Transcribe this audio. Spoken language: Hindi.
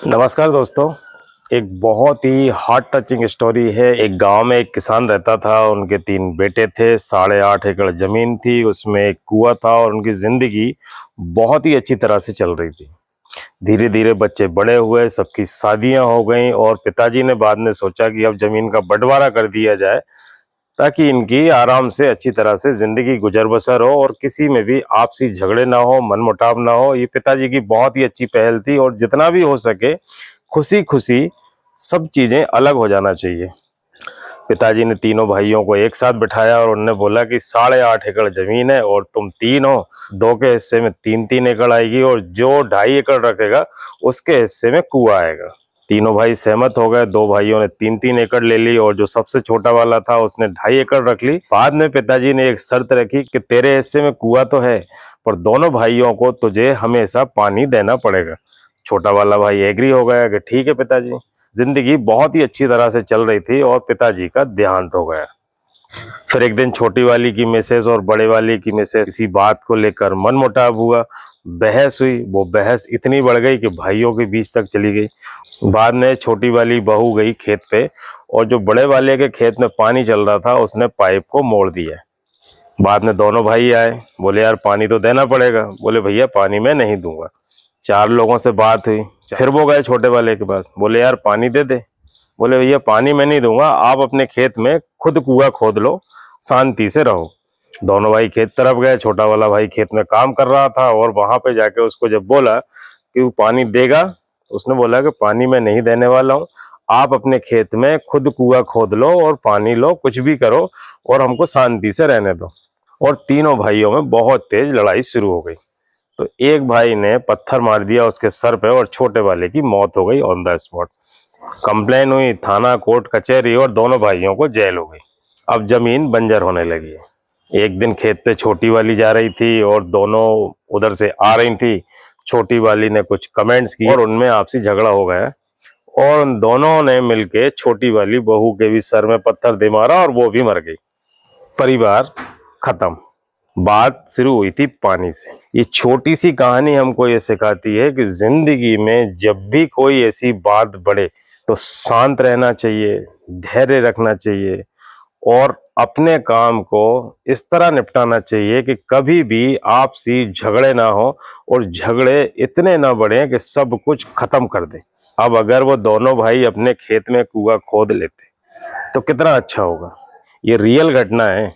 नमस्कार दोस्तों। एक बहुत ही हार्ट टचिंग स्टोरी है। एक गांव में एक किसान रहता था। उनके 3 बेटे थे। 8.5 एकड़ जमीन थी, उसमें एक कुआं था और उनकी जिंदगी बहुत ही अच्छी तरह से चल रही थी। धीरे धीरे बच्चे बड़े हुए, सबकी शादियां हो गईं और पिताजी ने बाद में सोचा कि अब जमीन का बंटवारा कर दिया जाए ताकि इनकी आराम से अच्छी तरह से जिंदगी गुजर बसर हो और किसी में भी आपसी झगड़े ना हो, मनमुटाव ना हो। ये पिताजी की बहुत ही अच्छी पहल थी और जितना भी हो सके खुशी खुशी सब चीजें अलग हो जाना चाहिए। पिताजी ने तीनों भाइयों को एक साथ बिठाया और उन्होंने बोला कि 8.5 एकड़ जमीन है और तुम तीन हो, 2 के हिस्से में 3-3 एकड़ आएगी और जो 2.5 एकड़ रखेगा उसके हिस्से में कुआं आएगा। तीनों भाई सहमत हो गए। 2 भाइयों ने 3-3 एकड़ ले ली और जो सबसे छोटा वाला था उसने 2.5 एकड़ रख ली। बाद में पिताजी ने एक शर्त रखी कि तेरे हिस्से में कुआं तो है, पर दोनों भाइयों को तुझे हमेशा पानी देना पड़ेगा। छोटा वाला भाई एग्री हो गया कि ठीक है पिताजी। जिंदगी बहुत ही अच्छी तरह से चल रही थी और पिताजी का देहांत हो गया। फिर एक दिन छोटी वाली की मिसेज और बड़े वाली की मिसेज किसी बात को लेकर मनमुटाव हुआ, बहस हुई। वो बहस इतनी बढ़ गई कि भाइयों के बीच तक चली गई। बाद में छोटी वाली बहू गई खेत पे और जो बड़े वाले के खेत में पानी चल रहा था उसने पाइप को मोड़ दिया। बाद में दोनों भाई आए, बोले यार पानी तो देना पड़ेगा। बोले भैया पानी मैं नहीं दूंगा। 4 लोगों से बात हुई, फिर वो गए छोटे वाले के पास, बोले यार पानी दे दे। बोले भैया पानी मैं नहीं दूंगा, आप अपने खेत में खुद कुआं खोद लो, शांति से रहो। दोनों भाई खेत तरफ गए। छोटा वाला भाई खेत में काम कर रहा था और वहां पे जाके उसको जब बोला कि वो पानी देगा, उसने बोला कि पानी मैं नहीं देने वाला हूँ, आप अपने खेत में खुद कुआं खोद लो और पानी लो, कुछ भी करो और हमको शांति से रहने दो। और तीनों भाइयों में बहुत तेज लड़ाई शुरू हो गई। तो एक भाई ने पत्थर मार दिया उसके सर पे और छोटे वाले की मौत हो गई ऑन द स्पॉट। कंप्लेन हुई, थाना कोर्ट कचहरी और दोनों भाइयों को जेल हो गई। अब जमीन बंजर होने लगी है। एक दिन खेत पे छोटी वाली जा रही थी और दोनों उधर से आ रही थी। छोटी वाली ने कुछ कमेंट्स किए और उनमें आपसी झगड़ा हो गया और उन दोनों ने मिलके छोटी वाली बहू के भी सर में पत्थर दे मारा और वो भी मर गई। परिवार खत्म। बात शुरू हुई थी पानी से। ये छोटी सी कहानी हमको ये सिखाती है कि जिंदगी में जब भी कोई ऐसी बात बढ़े तो शांत रहना चाहिए, धैर्य रखना चाहिए और अपने काम को इस तरह निपटाना चाहिए कि कभी भी आपसी झगड़े ना हो और झगड़े इतने ना बढ़े कि सब कुछ खत्म कर दे। अब अगर वो दोनों भाई अपने खेत में कुआं खोद लेते तो कितना अच्छा होगा। ये रियल घटना है।